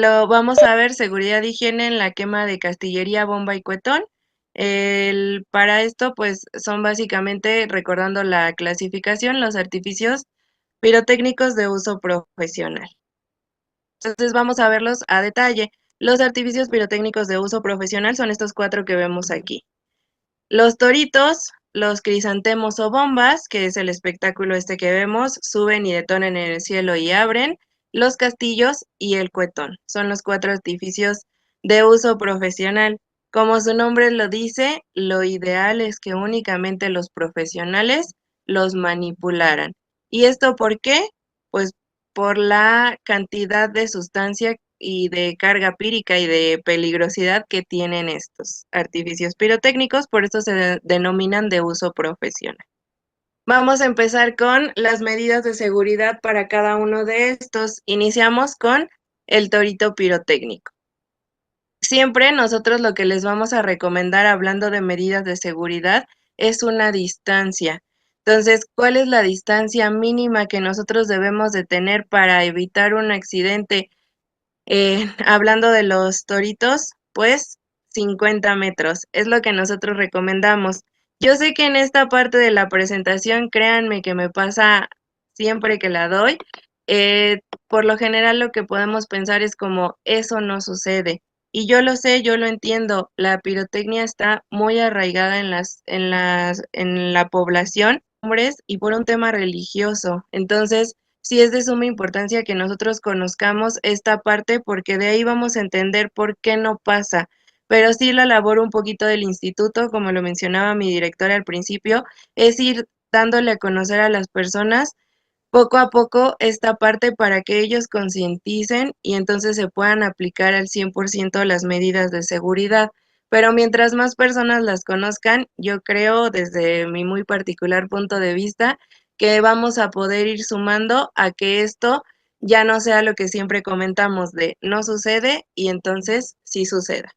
Lo vamos a ver seguridad e higiene en la quema de castillería, bomba y cuetón. Para esto, pues son básicamente, recordando la clasificación, los artificios pirotécnicos de uso profesional. Entonces vamos a verlos a detalle. Los artificios pirotécnicos de uso profesional son estos 4 que vemos aquí. Los toritos, los crisantemos o bombas, que es el espectáculo este que vemos, suben y detonan en el cielo y abren. Los castillos y el cuetón. Son los 4 artificios de uso profesional. Como su nombre lo dice, lo ideal es que únicamente los profesionales los manipularan. ¿Y esto por qué? Pues por la cantidad de sustancia y de carga pírica y de peligrosidad que tienen estos artificios pirotécnicos, por eso se denominan de uso profesional. Vamos a empezar con las medidas de seguridad para cada uno de estos. Iniciamos con el torito pirotécnico. Siempre nosotros lo que les vamos a recomendar hablando de medidas de seguridad es una distancia. Entonces, ¿cuál es la distancia mínima que nosotros debemos de tener para evitar un accidente? Hablando de los toritos, pues 50 metros es lo que nosotros recomendamos. Yo sé que en esta parte de la presentación, créanme que me pasa siempre que la doy. Por lo general lo que podemos pensar es como eso no sucede. Y yo lo sé, yo lo entiendo. La pirotecnia está muy arraigada en la población, hombres, y por un tema religioso. Entonces, sí es de suma importancia que nosotros conozcamos esta parte porque de ahí vamos a entender por qué no pasa. Pero sí la labor un poquito del instituto, como lo mencionaba mi directora al principio, es ir dándole a conocer a las personas poco a poco esta parte para que ellos concienticen y entonces se puedan aplicar al 100% las medidas de seguridad. Pero mientras más personas las conozcan, yo creo desde mi muy particular punto de vista que vamos a poder ir sumando a que esto ya no sea lo que siempre comentamos de no sucede y entonces sí suceda.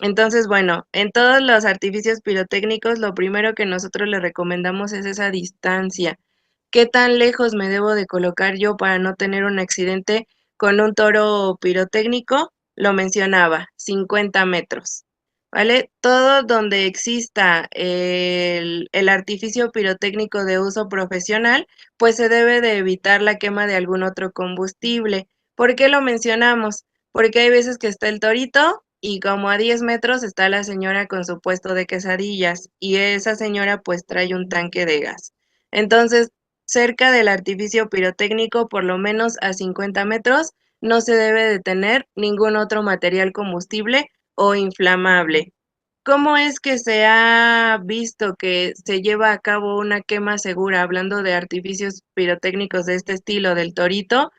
Entonces, bueno, en todos los artificios pirotécnicos, lo primero que nosotros le recomendamos es esa distancia. ¿Qué tan lejos me debo de colocar yo para no tener un accidente con un toro pirotécnico? Lo mencionaba, 50 metros, ¿vale? Todo donde exista el artificio pirotécnico de uso profesional, pues se debe de evitar la quema de algún otro combustible. ¿Por qué lo mencionamos? Porque hay veces que está el torito y como a 10 metros está la señora con su puesto de quesadillas y esa señora pues trae un tanque de gas. Entonces, cerca del artificio pirotécnico, por lo menos a 50 metros, no se debe de tener ningún otro material combustible o inflamable. ¿Cómo es que se ha visto que se lleva a cabo una quema segura, hablando de artificios pirotécnicos de este estilo, del torito?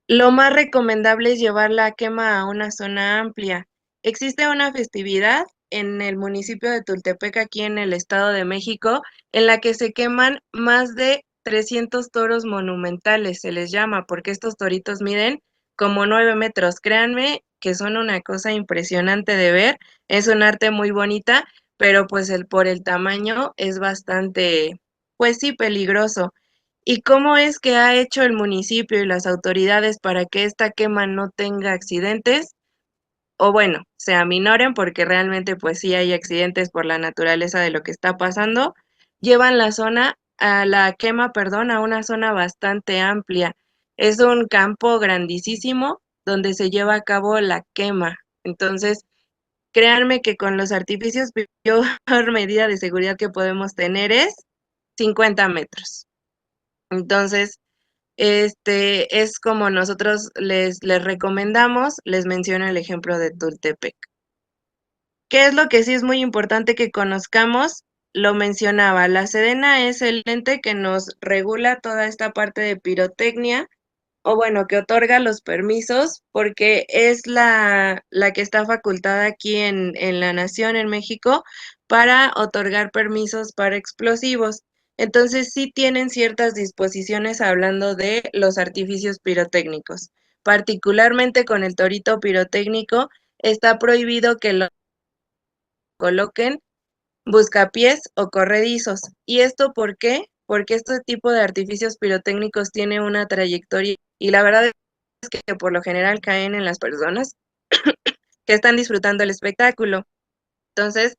Lo más recomendable es llevar la quema a una zona amplia. Existe una festividad en el municipio de Tultepec, aquí en el Estado de México, en la que se queman más de 300 toros monumentales, se les llama, porque estos toritos miden como 9 metros. Créanme que son una cosa impresionante de ver, es un arte muy bonita, pero pues por el tamaño es bastante, pues sí, peligroso. ¿Y cómo es que ha hecho el municipio y las autoridades para que esta quema no tenga accidentes? O bueno, se aminoren porque realmente pues sí hay accidentes por la naturaleza de lo que está pasando. Llevan la quema, perdón, a una zona bastante amplia. Es un campo grandísimo donde se lleva a cabo la quema. Entonces, Créanme que con los artificios, mayor medida de seguridad que podemos tener es 50 metros. Entonces, es como nosotros les recomendamos, les menciono el ejemplo de Tultepec. ¿Qué es lo que sí es muy importante que conozcamos? Lo mencionaba, la Sedena es el ente que nos regula toda esta parte de pirotecnia, o bueno, que otorga los permisos, porque es la que está facultada aquí en la nación, en México, para otorgar permisos para explosivos. Entonces, sí tienen ciertas disposiciones hablando de los artificios pirotécnicos. Particularmente con el torito pirotécnico, está prohibido que lo coloquen buscapiés o corredizos. ¿Y esto por qué? Porque este tipo de artificios pirotécnicos tiene una trayectoria y la verdad es que por lo general caen en las personas que están disfrutando el espectáculo. Entonces,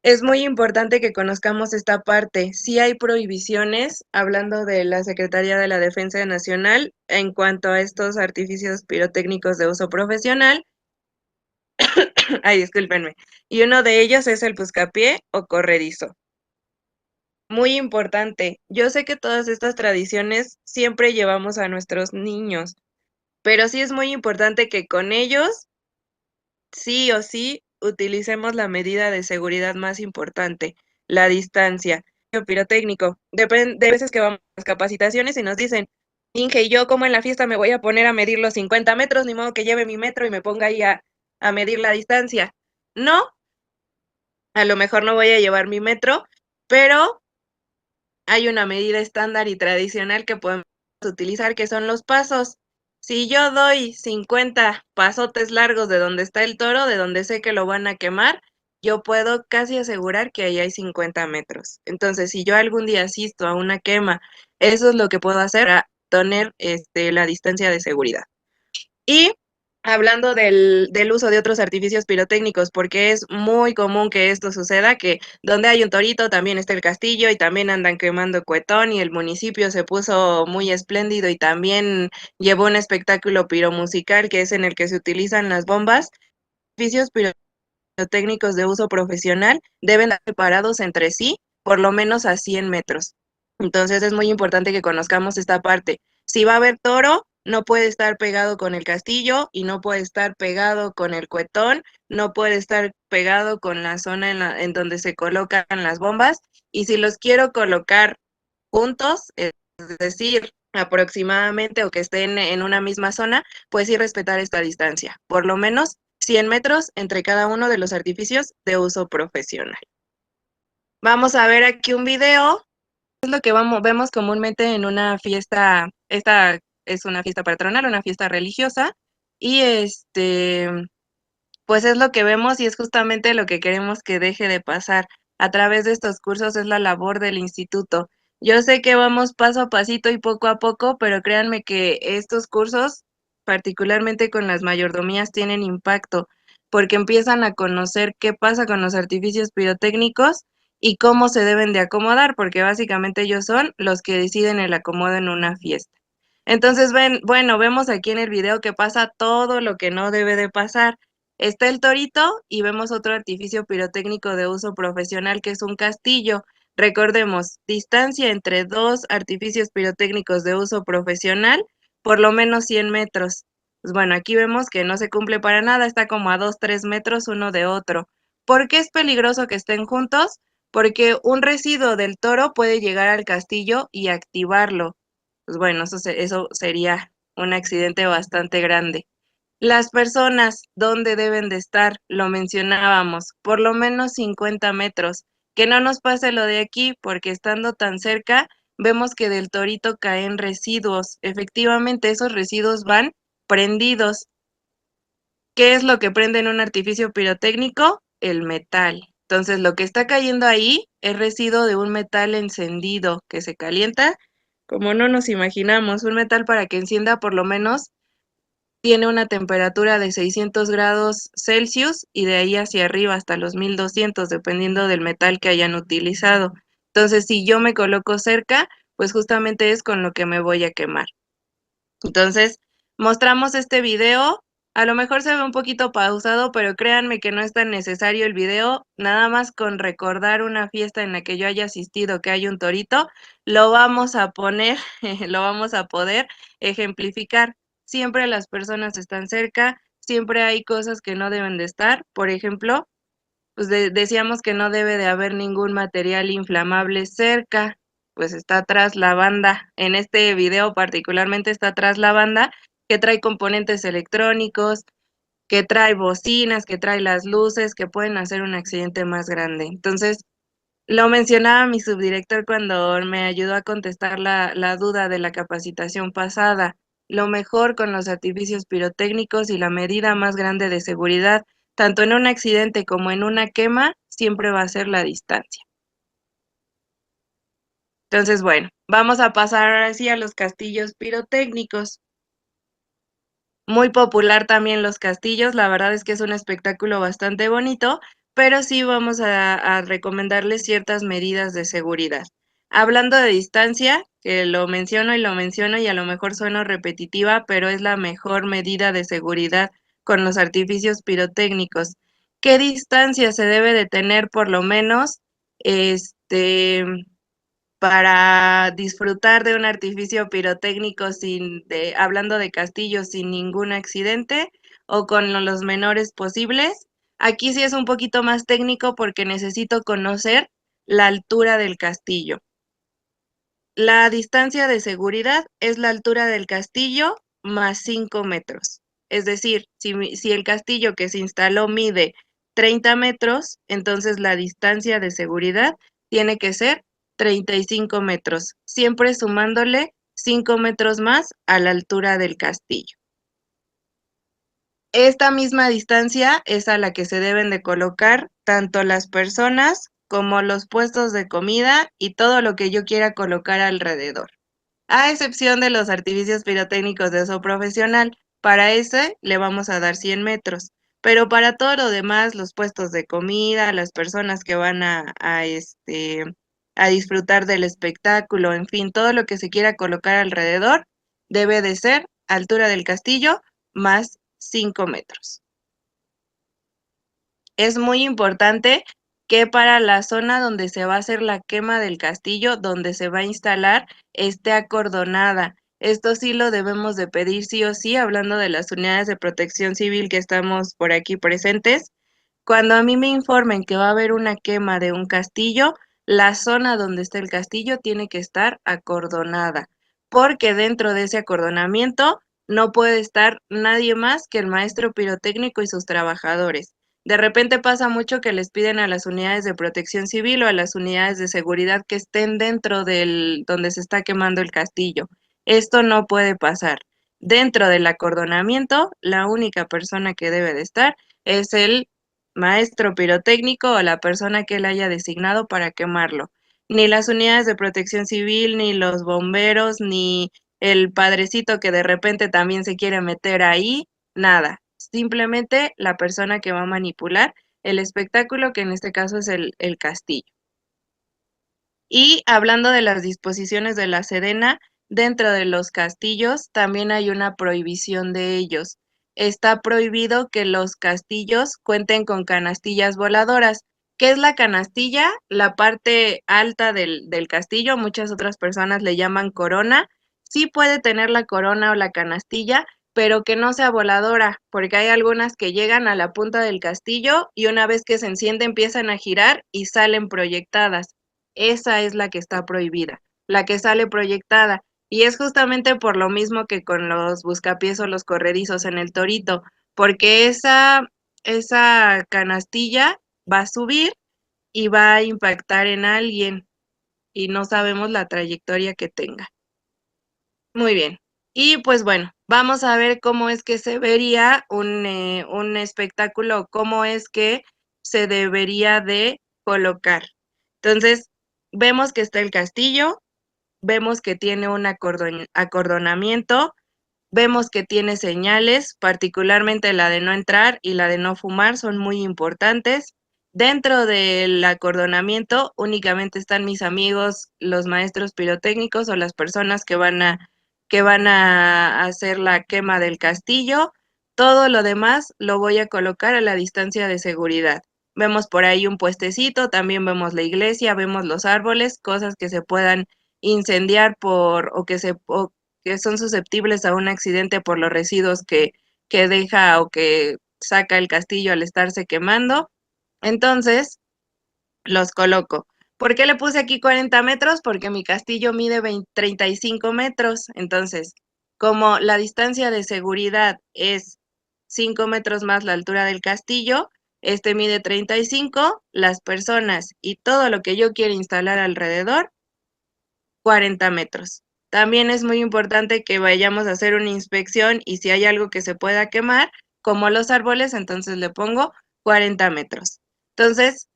es muy importante que conozcamos esta parte. Sí hay prohibiciones, hablando de la Secretaría de la Defensa Nacional, en cuanto a estos artificios pirotécnicos de uso profesional. Ay, discúlpenme. Y uno de ellos es el buscapié o corredizo. Muy importante. Yo sé que todas estas tradiciones siempre llevamos a nuestros niños, pero sí es muy importante que con ellos, sí o sí, utilicemos la medida de seguridad más importante, la distancia. Pirotécnico. Depende de veces que vamos a las capacitaciones y nos dicen, Inge, y yo como en la fiesta me voy a poner a medir los 50 metros, ni modo que lleve mi metro y me ponga ahí a medir la distancia. No, a lo mejor no voy a llevar mi metro, pero hay una medida estándar y tradicional que podemos utilizar, que son los pasos. Si yo doy 50 pasotes largos de donde está el toro, de donde sé que lo van a quemar, yo puedo casi asegurar que ahí hay 50 metros. Entonces, si yo algún día asisto a una quema, eso es lo que puedo hacer para tener la distancia de seguridad. Y hablando del uso de otros artificios pirotécnicos, porque es muy común que esto suceda, que donde hay un torito también está el castillo y también andan quemando cuetón y el municipio se puso muy espléndido y también llevó un espectáculo piromusical que es en el que se utilizan las bombas. Artificios pirotécnicos de uso profesional deben estar separados entre sí por lo menos a 100 metros. Entonces es muy importante que conozcamos esta parte. Si va a haber toro, no puede estar pegado con el castillo y no puede estar pegado con el cuetón, no puede estar pegado con la zona en donde se colocan las bombas. Y si los quiero colocar juntos, es decir, aproximadamente o que estén en una misma zona, pues sí respetar esta distancia, por lo menos 100 metros entre cada uno de los artificios de uso profesional. Vamos a ver aquí un video, es lo que vemos comúnmente en una fiesta, esta es una fiesta patronal, una fiesta religiosa, y pues es lo que vemos y es justamente lo que queremos que deje de pasar. A través de estos cursos es la labor del instituto. Yo sé que vamos paso a pasito y poco a poco, pero créanme que estos cursos, particularmente con las mayordomías, tienen impacto, porque empiezan a conocer qué pasa con los artificios pirotécnicos y cómo se deben de acomodar, porque básicamente ellos son los que deciden el acomodo en una fiesta. Entonces, bueno, vemos aquí en el video que pasa todo lo que no debe de pasar. Está el torito y vemos otro artificio pirotécnico de uso profesional que es un castillo. Recordemos, distancia entre dos artificios pirotécnicos de uso profesional, por lo menos 100 metros. Pues bueno, aquí vemos que no se cumple para nada, está como a 2, 3 metros uno de otro. ¿Por qué es peligroso que estén juntos? Porque un residuo del toro puede llegar al castillo y activarlo. Pues bueno, eso sería un accidente bastante grande. Las personas, ¿dónde deben de estar? Lo mencionábamos, por lo menos 50 metros. Que no nos pase lo de aquí, porque estando tan cerca, vemos que del torito caen residuos. Efectivamente, esos residuos van prendidos. ¿Qué es lo que prende en un artificio pirotécnico? El metal. Entonces, lo que está cayendo ahí es residuo de un metal encendido que se calienta, como no nos imaginamos. Un metal para que encienda por lo menos tiene una temperatura de 600 grados Celsius y de ahí hacia arriba hasta los 1200, dependiendo del metal que hayan utilizado. Entonces, si yo me coloco cerca, pues justamente es con lo que me voy a quemar. Entonces, mostramos este video A lo mejor se ve un poquito pausado, pero créanme que no es tan necesario el video, nada más con recordar una fiesta en la que yo haya asistido, que hay un torito, lo vamos a poner, lo vamos a poder ejemplificar. Siempre las personas están cerca, siempre hay cosas que no deben de estar. Por ejemplo, pues decíamos que no debe de haber ningún material inflamable cerca, pues está atrás la banda. En este video particularmente está atrás la banda que trae componentes electrónicos, que trae bocinas, que trae las luces, que pueden hacer un accidente más grande. Entonces, lo mencionaba mi subdirector cuando me ayudó a contestar la duda de la capacitación pasada. Lo mejor con los artificios pirotécnicos y la medida más grande de seguridad, tanto en un accidente como en una quema, siempre va a ser la distancia. Entonces, bueno, vamos a pasar ahora sí a los castillos pirotécnicos. Muy popular también los castillos, la verdad es que es un espectáculo bastante bonito, pero sí vamos a recomendarles ciertas medidas de seguridad. Hablando de distancia, que lo menciono y a lo mejor sueno repetitiva, pero es la mejor medida de seguridad con los artificios pirotécnicos. ¿Qué distancia se debe de tener por lo menos? Este, para disfrutar de un artificio pirotécnico hablando de castillos sin ningún accidente o con los menores posibles. Aquí sí es un poquito más técnico porque necesito conocer la altura del castillo. La distancia de seguridad es la altura del castillo más 5 metros. Es decir, si el castillo que se instaló mide 30 metros, entonces la distancia de seguridad tiene que ser 35 metros, siempre sumándole 5 metros más a la altura del castillo. Esta misma distancia es a la que se deben de colocar tanto las personas como los puestos de comida y todo lo que yo quiera colocar alrededor, a excepción de los artificios pirotécnicos de uso profesional. Para ese le vamos a dar 100 metros, pero para todo lo demás, los puestos de comida, las personas que van a disfrutar del espectáculo, en fin, todo lo que se quiera colocar alrededor, debe de ser altura del castillo más 5 metros. Es muy importante que para la zona donde se va a hacer la quema del castillo, donde se va a instalar, esté acordonada. Esto sí lo debemos de pedir sí o sí, hablando de las unidades de protección civil que estamos por aquí presentes. Cuando a mí me informen que va a haber una quema de un castillo, la zona donde está el castillo tiene que estar acordonada, porque dentro de ese acordonamiento no puede estar nadie más que el maestro pirotécnico y sus trabajadores. De repente pasa mucho que les piden a las unidades de protección civil o a las unidades de seguridad que estén dentro del donde se está quemando el castillo. Esto no puede pasar. Dentro del acordonamiento, la única persona que debe de estar es el maestro pirotécnico o la persona que él haya designado para quemarlo. Ni las unidades de protección civil, ni los bomberos, ni el padrecito que de repente también se quiere meter ahí, nada. Simplemente la persona que va a manipular el espectáculo, que en este caso es el castillo. Y hablando de las disposiciones de la Sedena, dentro de los castillos también hay una prohibición de ellos. Está prohibido que los castillos cuenten con canastillas voladoras. ¿Qué es la canastilla? La parte alta del castillo, muchas otras personas le llaman corona. Sí puede tener la corona o la canastilla, pero que no sea voladora, porque hay algunas que llegan a la punta del castillo y una vez que se enciende empiezan a girar y salen proyectadas. Esa es la que está prohibida, la que sale proyectada. Y es justamente por lo mismo que con los buscapiés o los corredizos en el torito, porque esa canastilla va a subir y va a impactar en alguien y no sabemos la trayectoria que tenga. Muy bien. Y pues bueno, vamos a ver cómo es que se vería un espectáculo, cómo es que se debería de colocar. Entonces, vemos que está el castillo, vemos que tiene un acordonamiento, vemos que tiene señales, particularmente la de no entrar y la de no fumar son muy importantes. Dentro del acordonamiento únicamente están mis amigos, los maestros pirotécnicos o las personas que van a hacer la quema del castillo. Todo lo demás lo voy a colocar a la distancia de seguridad. Vemos por ahí un puestecito, también vemos la iglesia, vemos los árboles, cosas que se puedan incendiar o que son susceptibles a un accidente por los residuos que deja o que saca el castillo al estarse quemando. Entonces, los coloco. ¿Por qué le puse aquí 40 metros? Porque mi castillo mide 35 metros. Entonces, como la distancia de seguridad es 5 metros más la altura del castillo, este mide 35, las personas y todo lo que yo quiera instalar alrededor, 40 metros. También es muy importante que vayamos a hacer una inspección y si hay algo que se pueda quemar, como los árboles, entonces le pongo 40 metros. Entonces,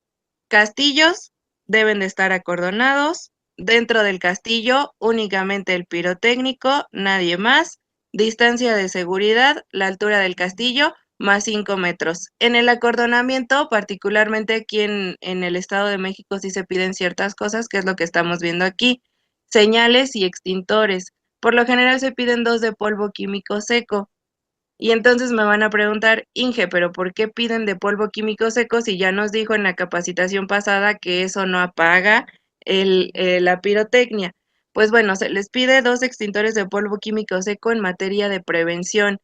castillos deben de estar acordonados. Dentro del castillo, únicamente el pirotécnico, nadie más. Distancia de seguridad, la altura del castillo, más 5 metros. En el acordonamiento, particularmente aquí en el Estado de México, sí se piden ciertas cosas, que es lo que estamos viendo aquí. Señales y extintores. Por lo general se piden 2 de polvo químico seco. Y entonces me van a preguntar, Inge, pero ¿por qué piden de polvo químico seco si ya nos dijo en la capacitación pasada que eso no apaga la pirotecnia? Pues bueno, se les pide 2 extintores de polvo químico seco en materia de prevención.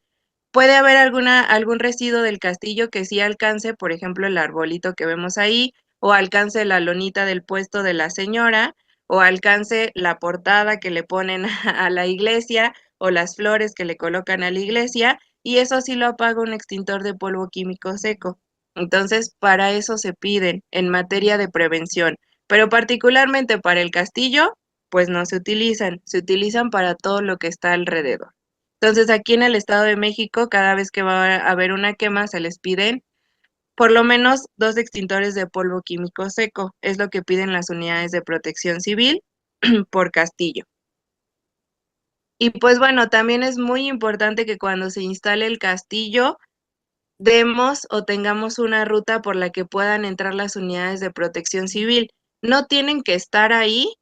Puede haber algún residuo del castillo que sí alcance, por ejemplo, el arbolito que vemos ahí, o alcance la lonita del puesto de la señora, o alcance la portada que le ponen a la iglesia, o las flores que le colocan a la iglesia, y eso sí lo apaga un extintor de polvo químico seco. Entonces, para eso se piden en materia de prevención, pero particularmente para el castillo, pues no se utilizan para todo lo que está alrededor. Entonces, aquí en el Estado de México, cada vez que va a haber una quema, se les piden por lo menos 2 extintores de polvo químico seco. Es lo que piden las unidades de protección civil por castillo. Y pues bueno, también es muy importante que cuando se instale el castillo, demos o tengamos una ruta por la que puedan entrar las unidades de protección civil. No tienen que estar ahí,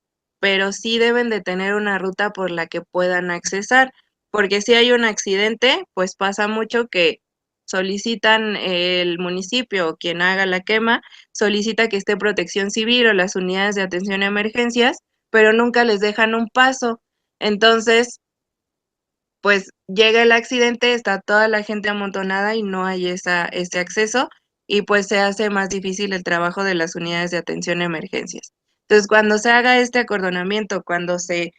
pero sí deben de tener una ruta por la que puedan accesar, porque si hay un accidente, pues pasa mucho que solicitan el municipio o quien haga la quema, solicita que esté protección civil o las unidades de atención a emergencias, pero nunca les dejan un paso. Entonces, pues llega el accidente, está toda la gente amontonada y no hay ese acceso y pues se hace más difícil el trabajo de las unidades de atención a emergencias. Entonces, cuando se haga este acordonamiento, cuando se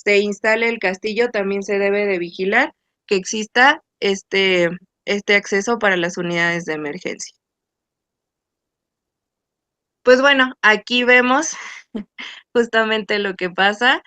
instale el castillo, también se debe de vigilar que exista este acceso para las unidades de emergencia. Pues bueno, aquí vemos justamente lo que pasa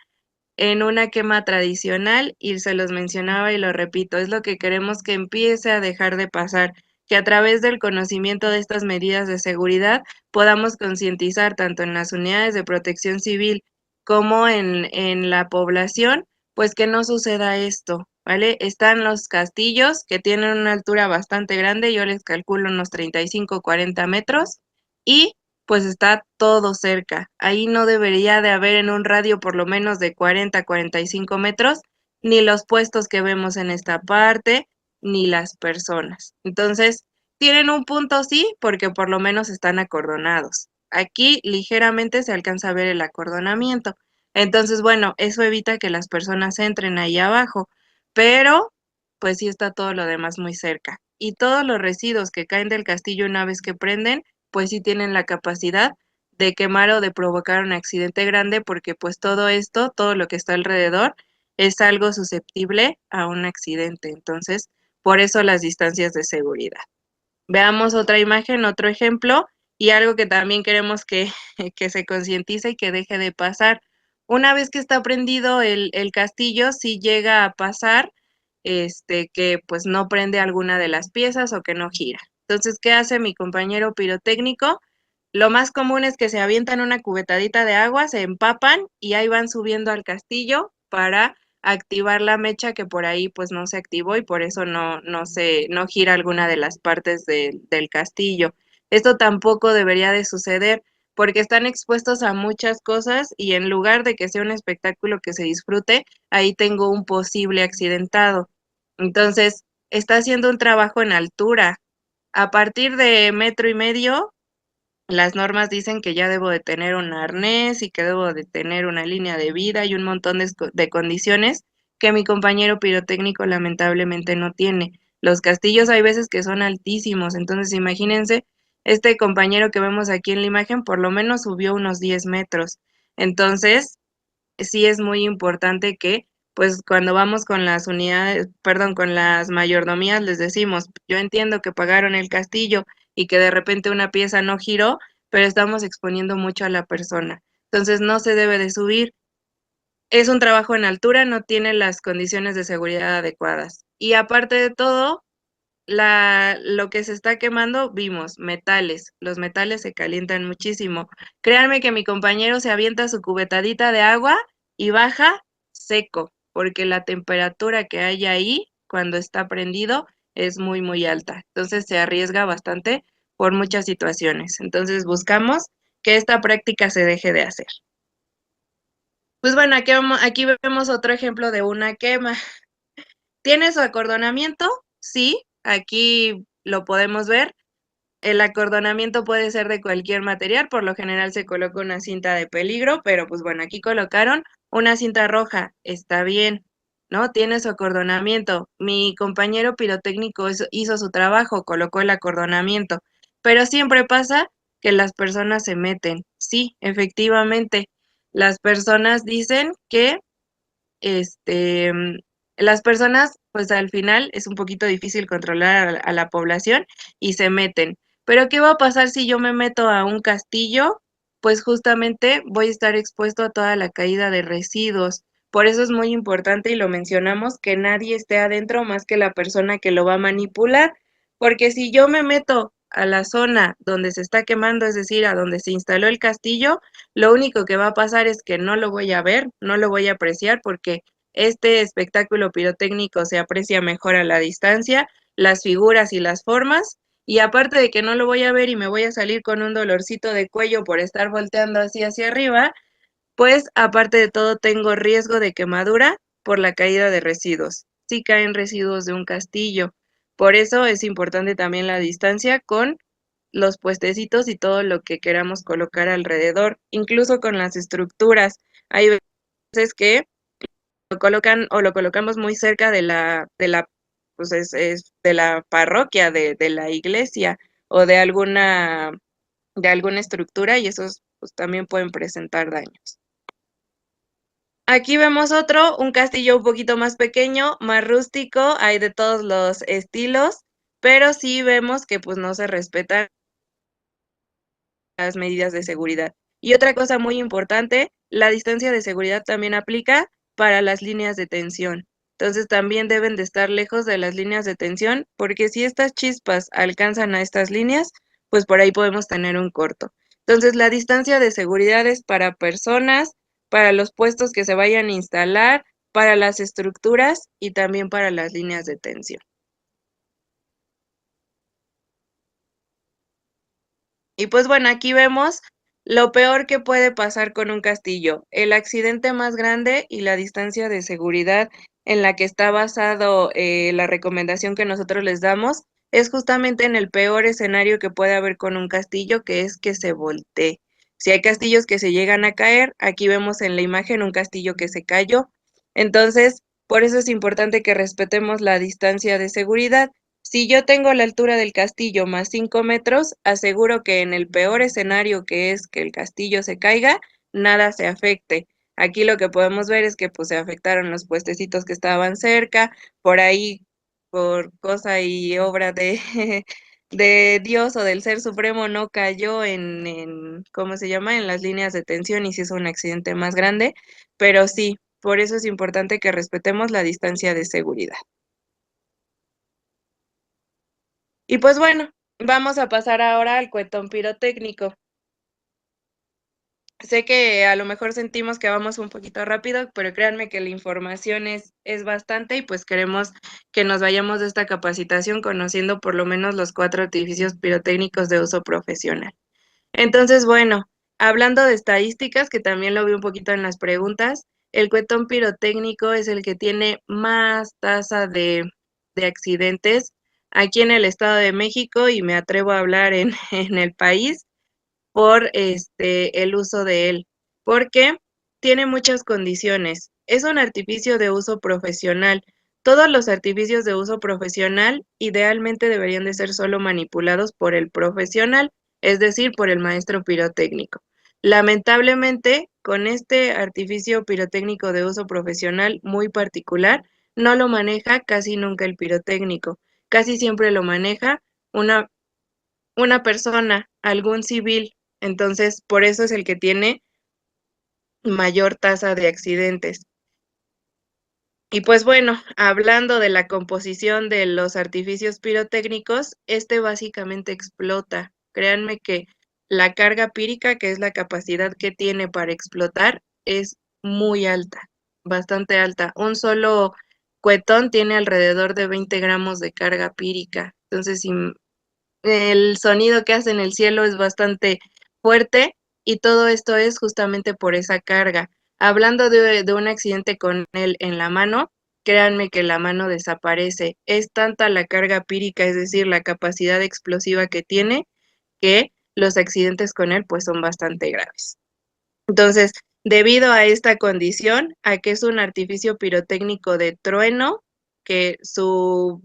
en una quema tradicional y se los mencionaba y lo repito, es lo que queremos que empiece a dejar de pasar, que a través del conocimiento de estas medidas de seguridad podamos concientizar tanto en las unidades de protección civil como en la población, pues que no suceda esto, ¿vale? Están los castillos que tienen una altura bastante grande, yo les calculo unos 35, 40 metros y pues está todo cerca. Ahí no debería de haber en un radio por lo menos de 40 a 45 metros, ni los puestos que vemos en esta parte, ni las personas. Entonces, tienen un punto sí, porque por lo menos están acordonados. Aquí ligeramente se alcanza a ver el acordonamiento. Entonces, bueno, eso evita que las personas entren ahí abajo, pero pues sí está todo lo demás muy cerca. Y todos los residuos que caen del castillo una vez que prenden, pues sí tienen la capacidad de quemar o de provocar un accidente grande porque pues todo esto, todo lo que está alrededor es algo susceptible a un accidente. Entonces, por eso las distancias de seguridad. Veamos otra imagen, otro ejemplo y algo que también queremos que, que se concientice y que deje de pasar. Una vez que está prendido el castillo, si llega a pasar que pues no prende alguna de las piezas o que no gira. Entonces, ¿qué hace mi compañero pirotécnico? Lo más común es que se avientan una cubetadita de agua, se empapan y ahí van subiendo al castillo para activar la mecha que por ahí pues no se activó y por eso no gira alguna de las partes del castillo. Esto tampoco debería de suceder porque están expuestos a muchas cosas y en lugar de que sea un espectáculo que se disfrute, ahí tengo un posible accidentado. Entonces, está haciendo un trabajo en altura. A partir de 1,5 metros, las normas dicen que ya debo de tener un arnés y que debo de tener una línea de vida y un montón de condiciones que mi compañero pirotécnico lamentablemente no tiene. Los castillos hay veces que son altísimos, entonces imagínense, este compañero que vemos aquí en la imagen por lo menos subió unos 10 metros. Entonces, sí es muy importante que, pues, cuando vamos con las unidades, perdón, con las mayordomías, les decimos, yo entiendo que pagaron el castillo y que de repente una pieza no giró, pero estamos exponiendo mucho a la persona. Entonces, no se debe de subir. Es un trabajo en altura, no tiene las condiciones de seguridad adecuadas. Y aparte de todo, lo que se está quemando, vimos, metales. Los metales se calientan muchísimo. Créanme que mi compañero se avienta su cubetadita de agua y baja seco, porque la temperatura que hay ahí cuando está prendido es muy, muy alta. Entonces se arriesga bastante por muchas situaciones. Entonces buscamos que esta práctica se deje de hacer. Pues bueno, aquí vemos otro ejemplo de una quema. ¿Tiene su acordonamiento? Sí, aquí lo podemos ver. El acordonamiento puede ser de cualquier material, por lo general se coloca una cinta de peligro, pero pues bueno, aquí colocaron una cinta roja, está bien, ¿no? Tiene su acordonamiento. Mi compañero pirotécnico hizo su trabajo, colocó el acordonamiento, pero siempre pasa que las personas se meten. Sí, efectivamente, las personas dicen que este, las personas, pues al final es un poquito difícil controlar a la población y se meten. Pero ¿qué va a pasar si yo me meto a un castillo? Pues justamente voy a estar expuesto a toda la caída de residuos. Por eso es muy importante y lo mencionamos que nadie esté adentro más que la persona que lo va a manipular, porque si yo me meto a la zona donde se está quemando, es decir, a donde se instaló el castillo, lo único que va a pasar es que no lo voy a ver, no lo voy a apreciar porque este espectáculo pirotécnico se aprecia mejor a la distancia, las figuras y las formas, y aparte de que no lo voy a ver y me voy a salir con un dolorcito de cuello por estar volteando así hacia arriba, pues aparte de todo tengo riesgo de quemadura por la caída de residuos. Sí caen residuos de un castillo. Por eso es importante también la distancia con los puestecitos y todo lo que queramos colocar alrededor, incluso con las estructuras. Hay veces que lo colocan o lo colocamos muy cerca pues es de la parroquia, de la iglesia o de alguna estructura y esos pues también pueden presentar daños. Aquí vemos otro, un castillo un poquito más pequeño, más rústico, hay de todos los estilos, pero sí vemos que pues no se respetan las medidas de seguridad. Y otra cosa muy importante, la distancia de seguridad también aplica para las líneas de tensión. Entonces también deben de estar lejos de las líneas de tensión, porque si estas chispas alcanzan a estas líneas, pues por ahí podemos tener un corto. Entonces la distancia de seguridad es para personas, para los puestos que se vayan a instalar, para las estructuras y también para las líneas de tensión. Y pues bueno, aquí vemos lo peor que puede pasar con un castillo, el accidente más grande y la distancia de seguridad en la que está basado la recomendación que nosotros les damos es justamente en el peor escenario que puede haber con un castillo, que es que se voltee. Si hay castillos que se llegan a caer, aquí vemos en la imagen un castillo que se cayó. Entonces, por eso es importante que respetemos la distancia de seguridad. Si yo tengo la altura del castillo más 5 metros, aseguro que en el peor escenario, que es que el castillo se caiga, nada se afecte. Aquí lo que podemos ver es que pues se afectaron los puestecitos que estaban cerca, por ahí por cosa y obra de, de Dios o del Ser Supremo no cayó ¿cómo se llama? En las líneas de tensión y se hizo un accidente más grande, pero sí, por eso es importante que respetemos la distancia de seguridad. Y pues bueno, vamos a pasar ahora al cuetón pirotécnico. Sé que a lo mejor sentimos que vamos un poquito rápido, pero créanme que la información es bastante y pues queremos que nos vayamos de esta capacitación conociendo por lo menos los 4 artificios pirotécnicos de uso profesional. Entonces, bueno, hablando de estadísticas, que también lo vi un poquito en las preguntas, el cuetón pirotécnico es el que tiene más tasa de accidentes aquí en el Estado de México y me atrevo a hablar en, en el país por el uso de él, porque tiene muchas condiciones. Es un artificio de uso profesional. Todos los artificios de uso profesional idealmente deberían de ser solo manipulados por el profesional, es decir, por el maestro pirotécnico. Lamentablemente, con este artificio pirotécnico de uso profesional muy particular, no lo maneja casi nunca el pirotécnico. Casi siempre lo maneja una una persona, algún civil. Entonces, por eso es el que tiene mayor tasa de accidentes. Y pues bueno, hablando de la composición de los artificios pirotécnicos, este básicamente explota. Créanme que la carga pírica, que es la capacidad que tiene para explotar, es muy alta, bastante alta. Un solo cuetón tiene alrededor de 20 gramos de carga pírica. Entonces, el sonido que hace en el cielo es bastante fuerte y todo esto es justamente por esa carga. Hablando de un accidente con él en la mano, créanme que la mano desaparece. Es tanta la carga pírica, es decir, la capacidad explosiva que tiene, que los accidentes con él pues son bastante graves. Entonces, debido a esta condición, a que es un artificio pirotécnico de trueno, que su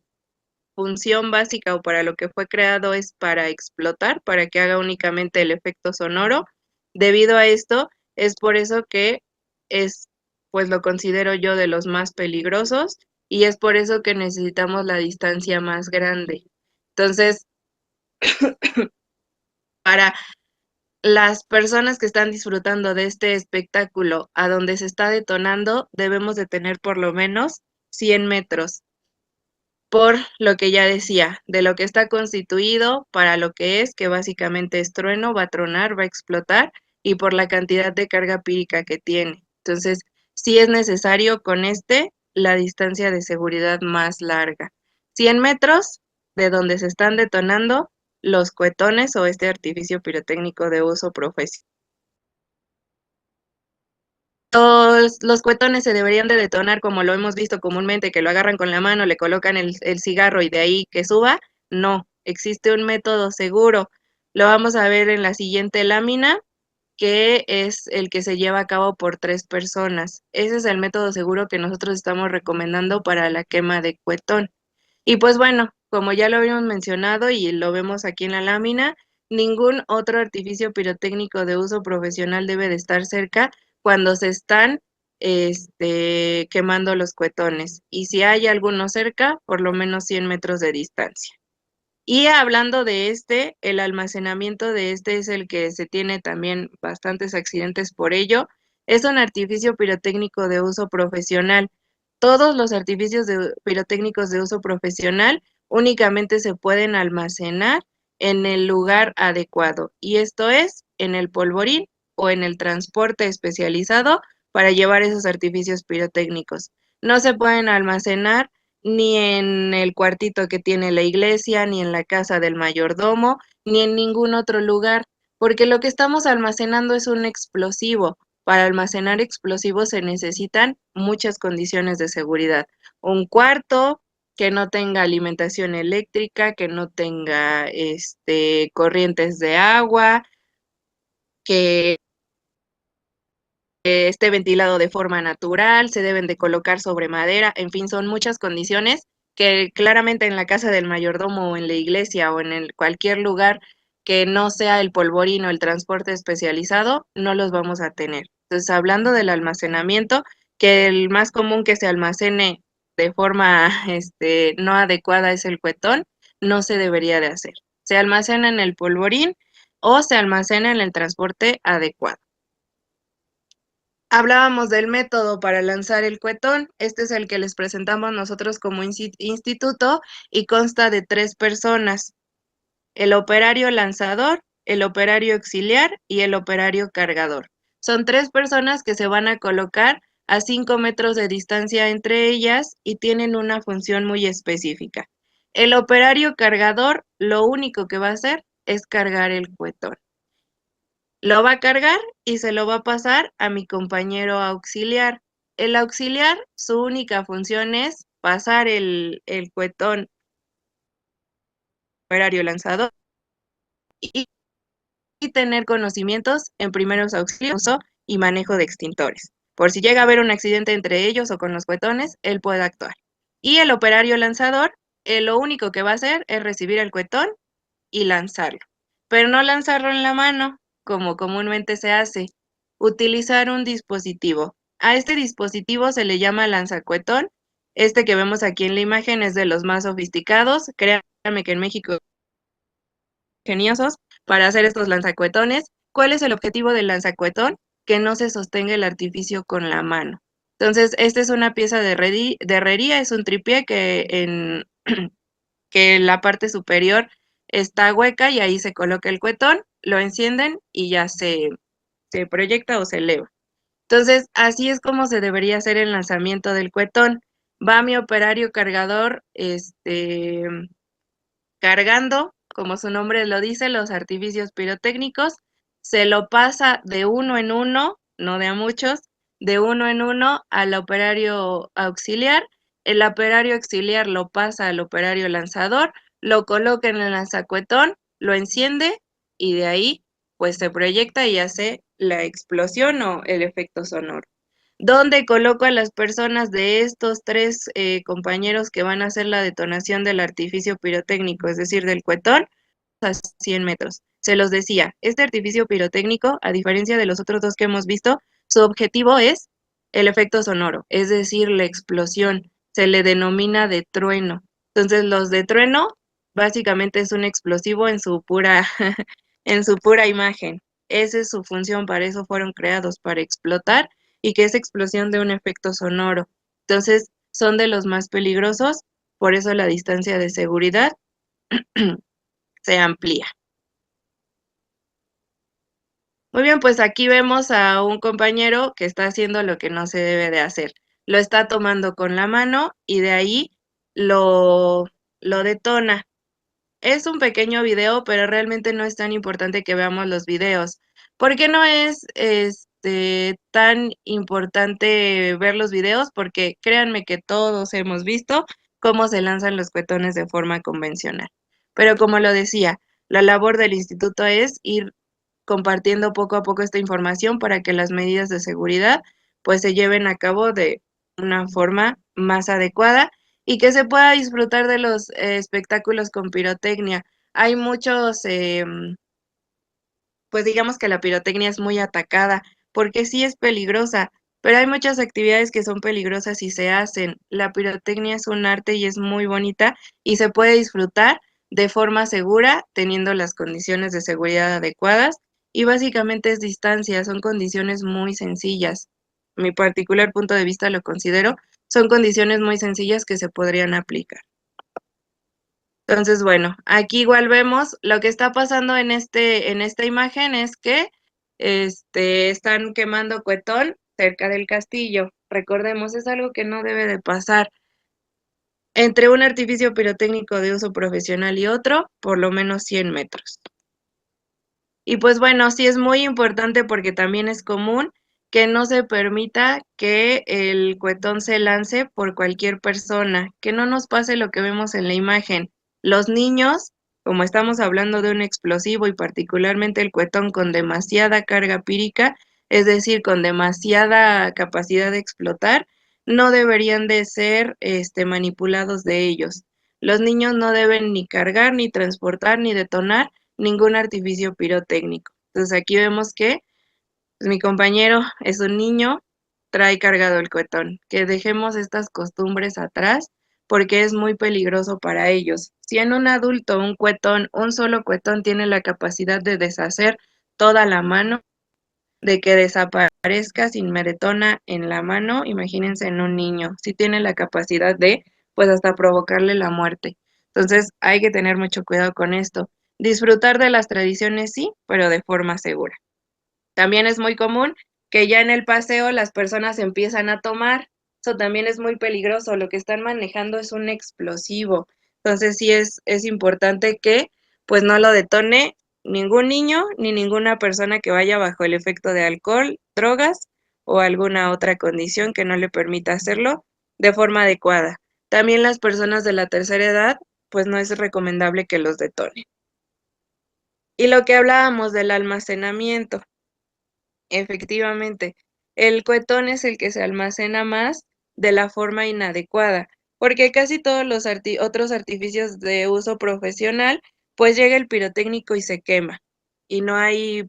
función básica o para lo que fue creado es para explotar, para que haga únicamente el efecto sonoro. Debido a esto, es por eso que es, pues lo considero yo de los más peligrosos y es por eso que necesitamos la distancia más grande. Entonces, para las personas que están disfrutando de este espectáculo a donde se está detonando, debemos de tener por lo menos 100 metros. Por lo que ya decía, de lo que está constituido para lo que es, que básicamente es trueno, va a tronar, va a explotar, y por la cantidad de carga pírica que tiene. Entonces, sí es necesario con la distancia de seguridad más larga. 100 metros de donde se están detonando los cuetones o este artificio pirotécnico de uso profesional. Los cuetones se deberían de detonar como lo hemos visto comúnmente, que lo agarran con la mano, le colocan el cigarro y de ahí que suba. No, existe un método seguro. Lo vamos a ver en la siguiente lámina, que es el que se lleva a cabo por 3 personas. Ese es el método seguro que nosotros estamos recomendando para la quema de cuetón. Y pues bueno, como ya lo habíamos mencionado y lo vemos aquí en la lámina, ningún otro artificio pirotécnico de uso profesional debe de estar cerca cuando se están quemando los cuetones. Y si hay alguno cerca, por lo menos 100 metros de distancia. Y hablando de el almacenamiento de es el que se tiene también bastantes accidentes por ello. Es un artificio pirotécnico de uso profesional. Todos los artificios pirotécnicos de uso profesional únicamente se pueden almacenar en el lugar adecuado, y esto es en el polvorín o en el transporte especializado para llevar esos artificios pirotécnicos. No se pueden almacenar ni en el cuartito que tiene la iglesia, ni en la casa del mayordomo, ni en ningún otro lugar, porque lo que estamos almacenando es un explosivo. Para almacenar explosivos se necesitan muchas condiciones de seguridad. Un cuarto que no tenga alimentación eléctrica, que no tenga corrientes de agua, que esté ventilado de forma natural, se deben de colocar sobre madera, en fin, son muchas condiciones que claramente en la casa del mayordomo o en la iglesia o en cualquier lugar que no sea el polvorín o el transporte especializado, no los vamos a tener. Entonces, hablando del almacenamiento, que el más común que se almacene de forma no adecuada es el cuetón, no se debería de hacer. Se almacena en el polvorín o se almacena en el transporte adecuado. Hablábamos del método para lanzar el cuetón. Este es el que les presentamos nosotros como instituto y consta de 3 personas: el operario lanzador, el operario auxiliar y el operario cargador. Son 3 personas que se van a colocar a 5 metros de distancia entre ellas y tienen una función muy específica. El operario cargador lo único que va a hacer es cargar el cuetón. Lo va a cargar y se lo va a pasar a mi compañero auxiliar. El auxiliar, su única función es pasar el cuetón operario lanzador y tener conocimientos en primeros auxilios, uso y manejo de extintores. Por si llega a haber un accidente entre ellos o con los cuetones, él puede actuar. Y el operario lanzador, lo único que va a hacer es recibir el cuetón y lanzarlo. Pero no lanzarlo en la mano, como comúnmente se hace. Utilizar un dispositivo. A este dispositivo se le llama lanzacuetón. Este que vemos aquí en la imagen es de los más sofisticados. Créanme que en México ingeniosos para hacer estos lanzacuetones. ¿Cuál es el objetivo del lanzacuetón? Que no se sostenga el artificio con la mano. Entonces, esta es una pieza de herrería, es un tripié que en la parte superior está hueca y ahí se coloca el cuetón, lo encienden y ya se proyecta o se eleva. Entonces, así es como se debería hacer el lanzamiento del cuetón. Va mi operario cargador, cargando, como su nombre lo dice, los artificios pirotécnicos, se lo pasa de uno en uno, no de a muchos, de uno en uno al operario auxiliar. El operario auxiliar lo pasa al operario lanzador, lo coloca en el lanzacuetón, lo enciende y de ahí pues se proyecta y hace la explosión o el efecto sonoro. ¿Dónde coloco a las personas de estos tres compañeros que van a hacer la detonación del artificio pirotécnico, es decir, del cuetón? A 100 metros. Se los decía, este artificio pirotécnico, a diferencia de los otros dos que hemos visto, su objetivo es el efecto sonoro, es decir, la explosión. Se le denomina de trueno. Entonces, los de trueno básicamente es un explosivo en su pura, en su pura imagen. Esa es su función, para eso fueron creados, para explotar y que es explosión de un efecto sonoro. Entonces, son de los más peligrosos, por eso la distancia de seguridad se amplía. Muy bien, pues aquí vemos a un compañero que está haciendo lo que no se debe de hacer. Lo está tomando con la mano y de ahí lo, lo detona. Es un pequeño video, pero realmente no es tan importante que veamos los videos. ¿Por qué no es tan importante ver los videos? Porque créanme que todos hemos visto cómo se lanzan los cuetones de forma convencional. Pero como lo decía, la labor del instituto es ir compartiendo poco a poco esta información para que las medidas de seguridad pues se lleven a cabo de una forma más adecuada y que se pueda disfrutar de los espectáculos con pirotecnia. Hay muchos, pues digamos que la pirotecnia es muy atacada porque sí es peligrosa, pero hay muchas actividades que son peligrosas y se hacen. La pirotecnia es un arte y es muy bonita y se puede disfrutar de forma segura teniendo las condiciones de seguridad adecuadas y básicamente es distancia, son condiciones muy sencillas. Mi particular punto de vista lo considero, son condiciones muy sencillas que se podrían aplicar. Entonces, bueno, aquí igual vemos lo que está pasando en esta imagen es que están quemando cuetón cerca del castillo. Recordemos, es algo que no debe de pasar entre un artificio pirotécnico de uso profesional y otro, por lo menos 100 metros. Y pues bueno, sí es muy importante porque también es común que no se permita que el cuetón se lance por cualquier persona, que no nos pase lo que vemos en la imagen. Los niños, como estamos hablando de un explosivo y particularmente el cuetón con demasiada carga pírica, es decir, con demasiada capacidad de explotar, no deberían de ser manipulados de ellos. Los niños no deben ni cargar, ni transportar, ni detonar ningún artificio pirotécnico. Entonces aquí vemos que pues, mi compañero es un niño, trae cargado el cuetón. Que dejemos estas costumbres atrás porque es muy peligroso para ellos. Si en un adulto un cuetón, un solo cuetón tiene la capacidad de deshacer toda la mano, de que desaparezca sin meretona en la mano, imagínense en un niño, si tiene la capacidad de, pues hasta provocarle la muerte. Entonces hay que tener mucho cuidado con esto. Disfrutar de las tradiciones sí, pero de forma segura. También es muy común que ya en el paseo las personas empiezan a tomar. Eso también es muy peligroso. Lo que están manejando es un explosivo. Entonces sí es importante que pues no lo detone ningún niño ni ninguna persona que vaya bajo el efecto de alcohol, drogas o alguna otra condición que no le permita hacerlo de forma adecuada. También las personas de la tercera edad, pues no es recomendable que los detonen. Y lo que hablábamos del almacenamiento, efectivamente, el cuetón es el que se almacena más de la forma inadecuada, porque casi todos los otros artificios de uso profesional, pues llega el pirotécnico y se quema, y no hay,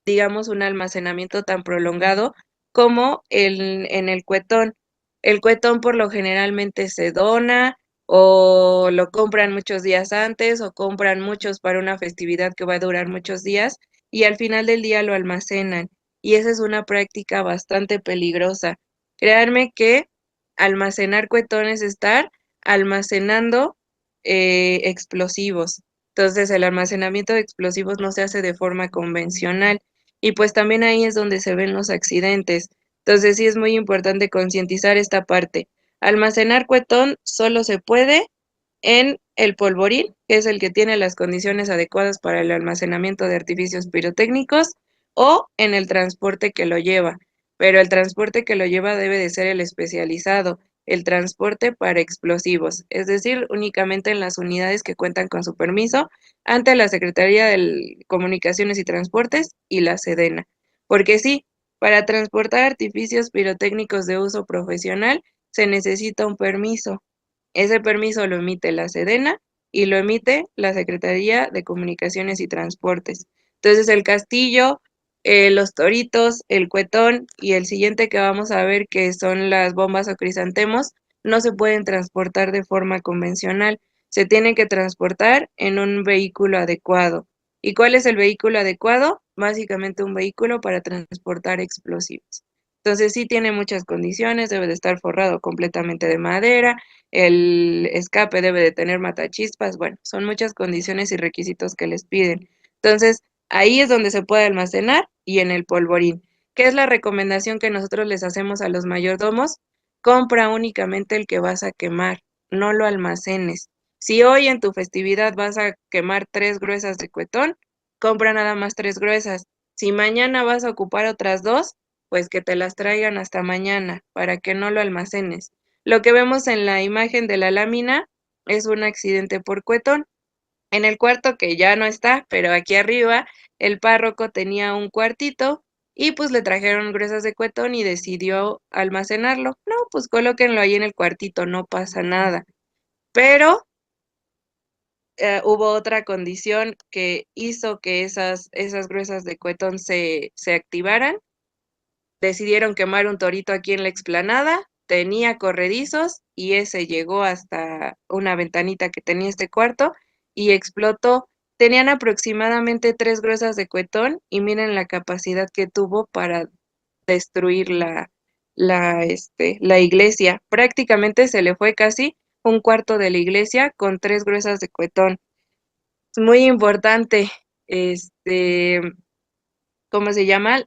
digamos, un almacenamiento tan prolongado como en el cuetón. El cuetón por lo generalmente se dona o lo compran muchos días antes o compran muchos para una festividad que va a durar muchos días y al final del día lo almacenan. Y esa es una práctica bastante peligrosa. Créanme que almacenar cuetón es estar almacenando explosivos. Entonces, el almacenamiento de explosivos no se hace de forma convencional y pues también ahí es donde se ven los accidentes. Entonces, sí es muy importante concientizar esta parte. Almacenar cuetón solo se puede en el polvorín, que es el que tiene las condiciones adecuadas para el almacenamiento de artificios pirotécnicos, o en el transporte que lo lleva. Pero el transporte que lo lleva debe de ser el especializado, el transporte para explosivos, es decir, únicamente en las unidades que cuentan con su permiso ante la Secretaría de Comunicaciones y Transportes y la Sedena. Porque sí, para transportar artificios pirotécnicos de uso profesional se necesita un permiso. Ese permiso lo emite la Sedena y lo emite la Secretaría de Comunicaciones y Transportes. Entonces el castillo, los toritos, el cuetón y el siguiente que vamos a ver que son las bombas o crisantemos, no se pueden transportar de forma convencional, se tienen que transportar en un vehículo adecuado. ¿Y cuál es el vehículo adecuado? Básicamente un vehículo para transportar explosivos. Entonces sí tiene muchas condiciones, debe de estar forrado completamente de madera, el escape debe de tener matachispas, bueno, son muchas condiciones y requisitos que les piden. Entonces, ahí es donde se puede almacenar y en el polvorín. ¿Qué es la recomendación que nosotros les hacemos a los mayordomos? Compra únicamente el que vas a quemar, no lo almacenes. Si hoy en tu festividad vas a quemar 3 gruesas de cuetón, compra nada más 3 gruesas. Si mañana vas a ocupar otras 2, pues que te las traigan hasta mañana para que no lo almacenes. Lo que vemos en la imagen de la lámina es un accidente por cuetón. En el cuarto que ya no está, pero aquí arriba, el párroco tenía un cuartito y pues le trajeron gruesas de cuetón y decidió almacenarlo. No, pues colóquenlo ahí en el cuartito, no pasa nada. Pero hubo otra condición que hizo que esas gruesas de cuetón se activaran. Decidieron quemar un torito aquí en la explanada, tenía corredizos y ese llegó hasta una ventanita que tenía este cuarto y explotó. Tenían aproximadamente 3 gruesas de cuetón y miren la capacidad que tuvo para destruir la iglesia. Prácticamente se le fue casi un cuarto de la iglesia con 3 gruesas de cuetón. Es muy importante, este, ¿cómo se llama?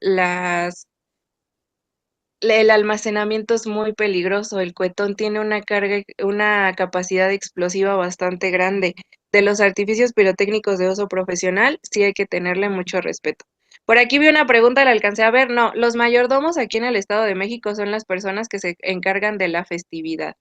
El almacenamiento es muy peligroso. El cuetón tiene una capacidad explosiva bastante grande. De los artificios pirotécnicos de uso profesional, sí hay que tenerle mucho respeto. Por aquí vi una pregunta, la alcancé a ver. No, los mayordomos aquí en el Estado de México son las personas que se encargan de la festividad.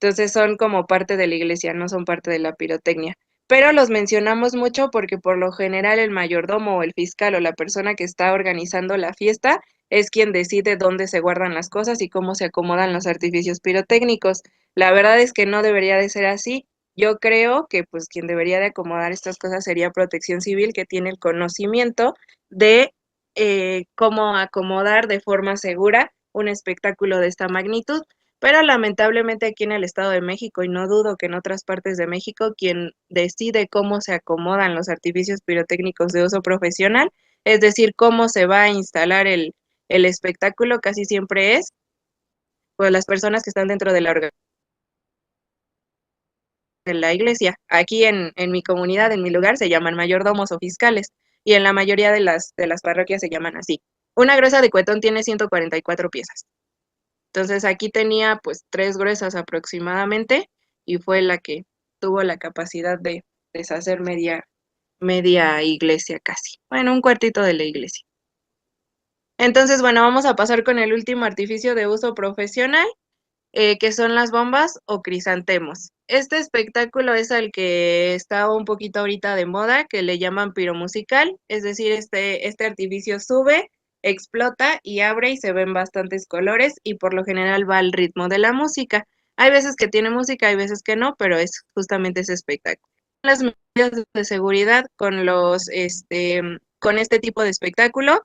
Entonces son como parte de la iglesia, no son parte de la pirotecnia. Pero los mencionamos mucho porque por lo general el mayordomo o el fiscal o la persona que está organizando la fiesta es quien decide dónde se guardan las cosas y cómo se acomodan los artificios pirotécnicos. La verdad es que no debería de ser así. Yo creo que pues quien debería de acomodar estas cosas sería Protección Civil, que tiene el conocimiento de cómo acomodar de forma segura un espectáculo de esta magnitud. Pero lamentablemente aquí en el Estado de México, y no dudo que en otras partes de México, quien decide cómo se acomodan los artificios pirotécnicos de uso profesional, es decir, cómo se va a instalar el espectáculo, casi siempre es pues las personas que están dentro de de la iglesia. Aquí en mi comunidad, en mi lugar, se llaman mayordomos o fiscales, y en la mayoría de las parroquias se llaman así. Una gruesa de cuetón tiene 144 piezas. Entonces aquí tenía pues 3 gruesas aproximadamente y fue la que tuvo la capacidad de deshacer media iglesia casi. Bueno, un cuartito de la iglesia. Entonces, bueno, vamos a pasar con el último artificio de uso profesional, que son las bombas o crisantemos. Este espectáculo es el que está un poquito ahorita de moda, que le llaman piromusical, es decir, este artificio sube, explota y abre y se ven bastantes colores y por lo general va al ritmo de la música. Hay veces que tiene música, hay veces que no, pero es justamente ese espectáculo. Las medidas de seguridad con este tipo de espectáculo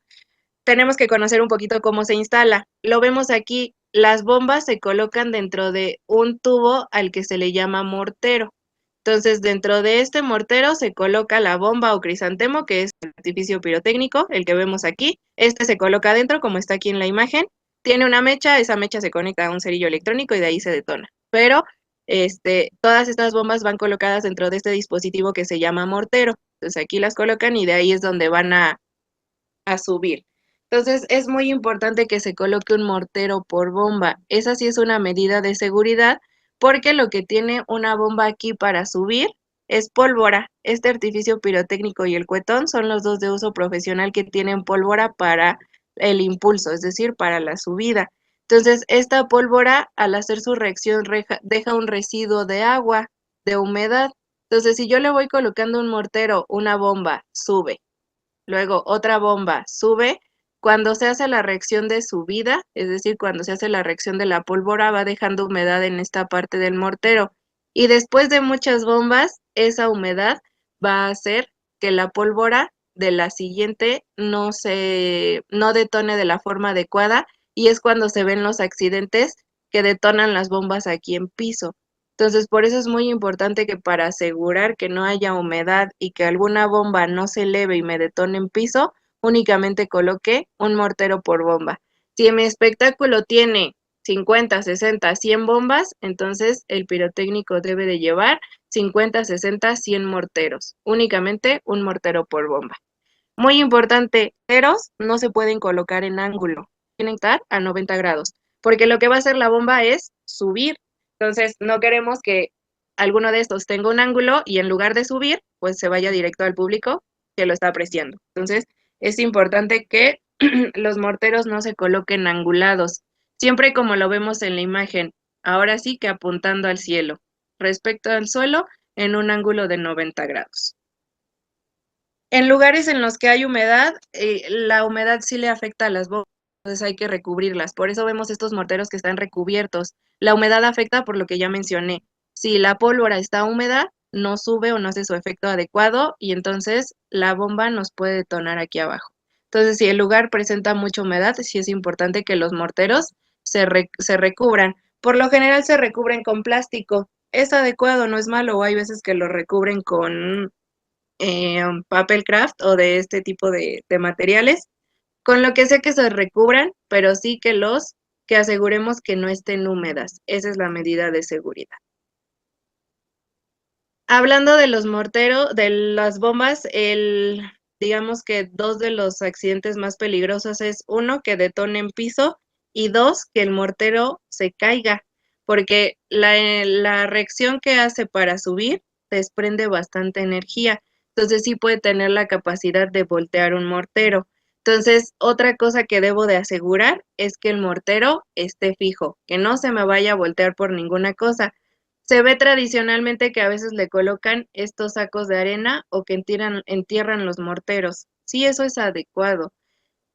tenemos que conocer un poquito cómo se instala. Lo vemos aquí, las bombas se colocan dentro de un tubo al que se le llama mortero. Entonces, dentro de este mortero se coloca la bomba o crisantemo, que es el artificio pirotécnico, el que vemos aquí. Este se coloca dentro, como está aquí en la imagen. Tiene una mecha, esa mecha se conecta a un cerillo electrónico y de ahí se detona. Pero todas estas bombas van colocadas dentro de este dispositivo que se llama mortero. Entonces, aquí las colocan y de ahí es donde van a subir. Entonces, es muy importante que se coloque un mortero por bomba. Esa sí es una medida de seguridad, porque lo que tiene una bomba aquí para subir es pólvora. Este artificio pirotécnico y el cuetón son los dos de uso profesional que tienen pólvora para el impulso, es decir, para la subida. Entonces, esta pólvora, al hacer su reacción, deja un residuo de agua, de humedad. Entonces, si yo le voy colocando un mortero, una bomba, sube. Luego otra bomba sube. Cuando se hace la reacción de subida, es decir, cuando se hace la reacción de la pólvora, va dejando humedad en esta parte del mortero. Y después de muchas bombas, esa humedad va a hacer que la pólvora de la siguiente no detone de la forma adecuada y es cuando se ven los accidentes que detonan las bombas aquí en piso. Entonces, por eso es muy importante que para asegurar que no haya humedad y que alguna bomba no se eleve y me detone en piso, únicamente coloque un mortero por bomba. Si mi espectáculo tiene 50, 60, 100 bombas, entonces el pirotécnico debe de llevar 50, 60, 100 morteros, únicamente un mortero por bomba. Muy importante, ceros no se pueden colocar en ángulo, tienen que estar a 90 grados, porque lo que va a hacer la bomba es subir. Entonces, no queremos que alguno de estos tenga un ángulo y en lugar de subir, pues se vaya directo al público que lo está apreciando. Entonces, es importante que los morteros no se coloquen angulados, siempre como lo vemos en la imagen, ahora sí que apuntando al cielo, respecto al suelo en un ángulo de 90 grados. En lugares en los que hay humedad, la humedad sí le afecta a las bombas, entonces hay que recubrirlas. Por eso vemos estos morteros que están recubiertos. La humedad afecta por lo que ya mencioné. Si la pólvora está húmeda, no sube o no hace su efecto adecuado y entonces la bomba nos puede detonar aquí abajo. Entonces, si el lugar presenta mucha humedad, sí es importante que los morteros se recubran. Por lo general se recubren con plástico. Es adecuado, no es malo, o hay veces que lo recubren con papel craft o de este tipo de materiales, con lo que sea que se recubran, pero sí que aseguremos que no estén húmedas. Esa es la medida de seguridad. Hablando de los morteros, de las bombas, digamos que dos de los accidentes más peligrosos es uno, que detone en piso y dos, que el mortero se caiga, porque la reacción que hace para subir desprende bastante energía, entonces sí puede tener la capacidad de voltear un mortero. Entonces, otra cosa que debo de asegurar es que el mortero esté fijo, que no se me vaya a voltear por ninguna cosa. Se ve tradicionalmente que a veces le colocan estos sacos de arena o que entierran los morteros. Sí, eso es adecuado.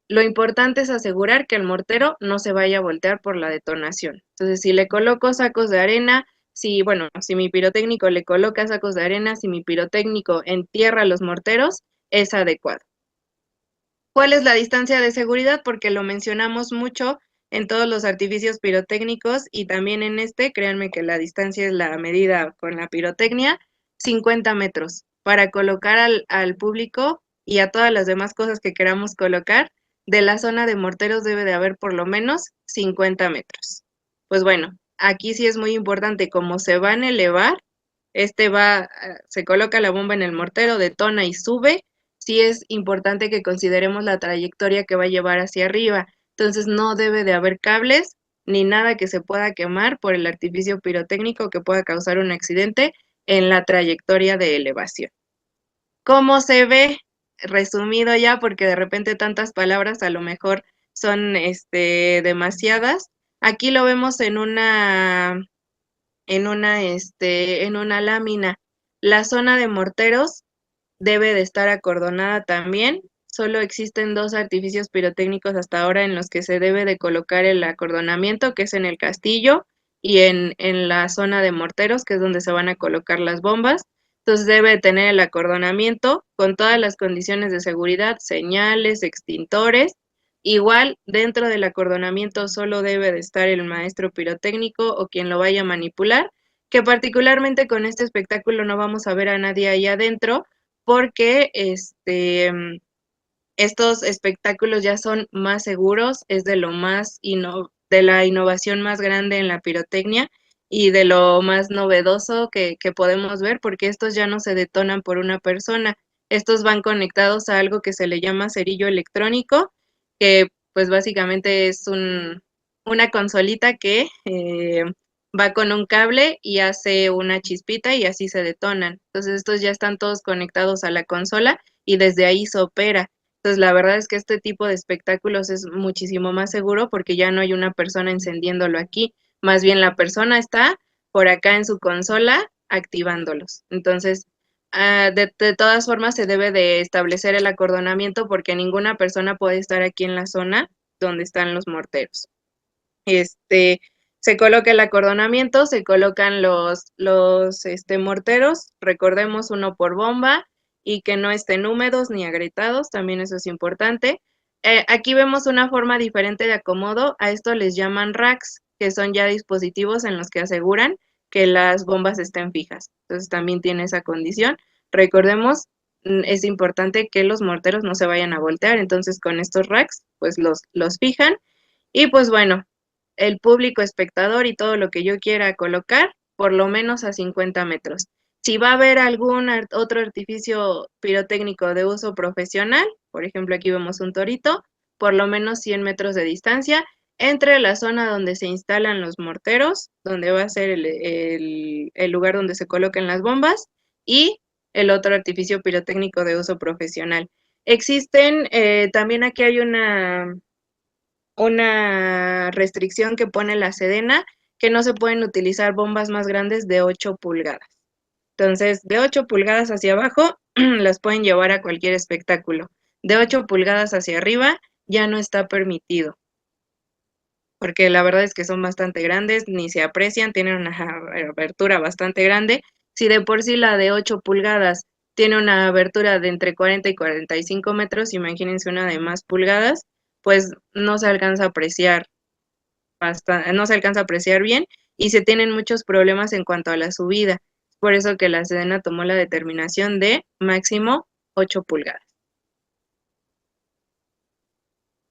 Lo importante es asegurar que el mortero no se vaya a voltear por la detonación. Entonces, si le coloco sacos de arena, si mi pirotécnico le coloca sacos de arena, si mi pirotécnico entierra los morteros, es adecuado. ¿Cuál es la distancia de seguridad? Porque lo mencionamos mucho en todos los artificios pirotécnicos y también en este, créanme que la distancia es la medida con la pirotecnia, 50 metros. Para colocar al público y a todas las demás cosas que queramos colocar, de la zona de morteros debe de haber por lo menos 50 metros. Pues bueno, aquí sí es muy importante, como se van a elevar, se coloca la bomba en el mortero, detona y sube, sí es importante que consideremos la trayectoria que va a llevar hacia arriba. Entonces no debe de haber cables ni nada que se pueda quemar por el artificio pirotécnico que pueda causar un accidente en la trayectoria de elevación. ¿Cómo se ve? Resumido ya, porque de repente tantas palabras a lo mejor son demasiadas. Aquí lo vemos en una lámina. La zona de morteros debe de estar acordonada también. Solo existen dos artificios pirotécnicos hasta ahora en los que se debe de colocar el acordonamiento, que es en el castillo y en la zona de morteros, que es donde se van a colocar las bombas. Entonces debe de tener el acordonamiento con todas las condiciones de seguridad, señales, extintores. Igual, dentro del acordonamiento solo debe de estar el maestro pirotécnico o quien lo vaya a manipular, que particularmente con este espectáculo no vamos a ver a nadie ahí adentro, porque estos espectáculos ya son más seguros, es de lo más de la innovación más grande en la pirotecnia y de lo más novedoso que podemos ver, porque estos ya no se detonan por una persona, estos van conectados a algo que se le llama cerillo electrónico, que pues básicamente es una consolita que va con un cable y hace una chispita y así se detonan. Entonces estos ya están todos conectados a la consola y desde ahí se opera. Entonces, la verdad es que este tipo de espectáculos es muchísimo más seguro porque ya no hay una persona encendiéndolo aquí, más bien la persona está por acá en su consola activándolos. Entonces, de todas formas se debe de establecer el acordonamiento porque ninguna persona puede estar aquí en la zona donde están los morteros. Se coloca el acordonamiento, se colocan los morteros, recordemos uno por bomba y que no estén húmedos ni agrietados, también eso es importante. Aquí vemos una forma diferente de acomodo, a esto les llaman racks, que son ya dispositivos en los que aseguran que las bombas estén fijas. Entonces también tiene esa condición. Recordemos, es importante que los morteros no se vayan a voltear, entonces con estos racks pues los fijan y pues bueno, el público espectador y todo lo que yo quiera colocar, por lo menos a 50 metros. Si va a haber algún otro artificio pirotécnico de uso profesional, por ejemplo, aquí vemos un torito, por lo menos 100 metros de distancia entre la zona donde se instalan los morteros, donde va a ser el lugar donde se coloquen las bombas, y el otro artificio pirotécnico de uso profesional. Existen, también aquí hay una restricción que pone la Sedena, que no se pueden utilizar bombas más grandes de 8 pulgadas. Entonces, de 8 pulgadas hacia abajo, las pueden llevar a cualquier espectáculo. De 8 pulgadas hacia arriba, ya no está permitido, porque la verdad es que son bastante grandes, ni se aprecian, tienen una abertura bastante grande. Si de por sí la de 8 pulgadas tiene una abertura de entre 40 y 45 metros, imagínense una de más pulgadas, pues no se alcanza a apreciar no se alcanza a apreciar bien y se tienen muchos problemas en cuanto a la subida. Por eso que la Sedena tomó la determinación de máximo 8 pulgadas.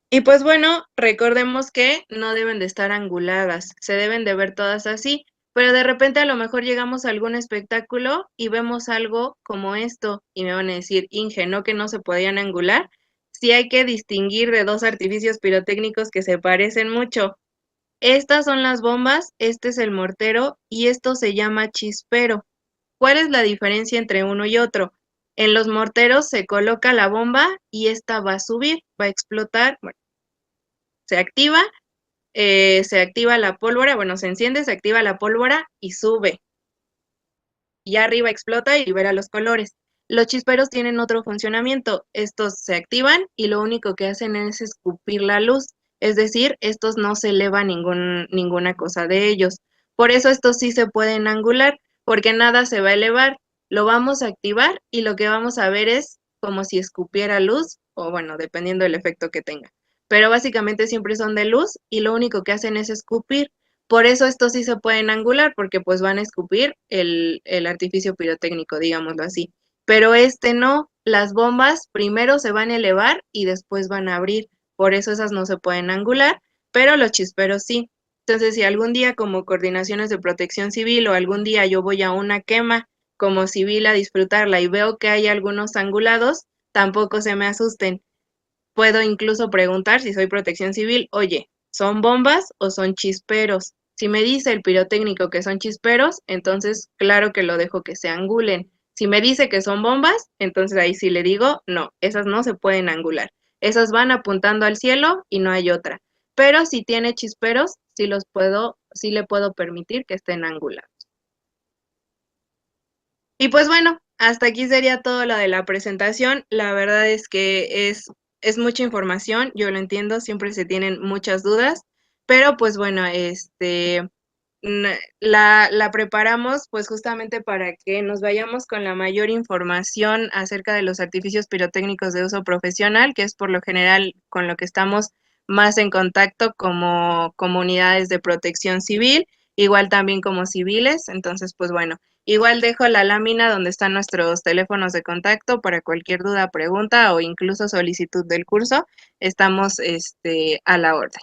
Y pues bueno, recordemos que no deben de estar anguladas, se deben de ver todas así, pero de repente a lo mejor llegamos a algún espectáculo y vemos algo como esto y me van a decir, Inge, ¿no que no se podían angular? Sí hay que distinguir de dos artificios pirotécnicos que se parecen mucho. Estas son las bombas, este es el mortero y esto se llama chispero. ¿Cuál es la diferencia entre uno y otro? En los morteros se coloca la bomba y esta va a subir, va a explotar, bueno, se se activa la pólvora, bueno, se enciende, se activa la pólvora y sube. Y arriba explota y libera los colores. Los chisperos tienen otro funcionamiento. Estos se activan y lo único que hacen es escupir la luz. Es decir, estos no se eleva ninguna cosa de ellos. Por eso estos sí se pueden angular, porque nada se va a elevar. Lo vamos a activar y lo que vamos a ver es como si escupiera luz, o bueno, dependiendo del efecto que tenga. Pero básicamente siempre son de luz y lo único que hacen es escupir. Por eso estos sí se pueden angular, porque pues van a escupir el artificio pirotécnico, digámoslo así. Pero este no, las bombas primero se van a elevar y después van a abrir. Por eso esas no se pueden angular, pero los chisperos sí. Entonces, si algún día como coordinaciones de protección civil o algún día yo voy a una quema como civil a disfrutarla y veo que hay algunos angulados, tampoco se me asusten. Puedo incluso preguntar si soy protección civil, oye, ¿son bombas o son chisperos? Si me dice el pirotécnico que son chisperos, entonces claro que lo dejo que se angulen. Si me dice que son bombas, entonces ahí sí le digo, no, esas no se pueden angular. Esas van apuntando al cielo y no hay otra. Pero si tiene chisperos, sí le puedo permitir que estén angulados. Y pues bueno, hasta aquí sería todo lo de la presentación. La verdad es que es mucha información, yo lo entiendo, siempre se tienen muchas dudas, pero pues bueno, la preparamos pues justamente para que nos vayamos con la mayor información acerca de los artificios pirotécnicos de uso profesional, que es por lo general con lo que estamos más en contacto como comunidades de protección civil, igual también como civiles. Entonces, pues bueno, igual dejo la lámina donde están nuestros teléfonos de contacto para cualquier duda, pregunta o incluso solicitud del curso. Estamos a la orden.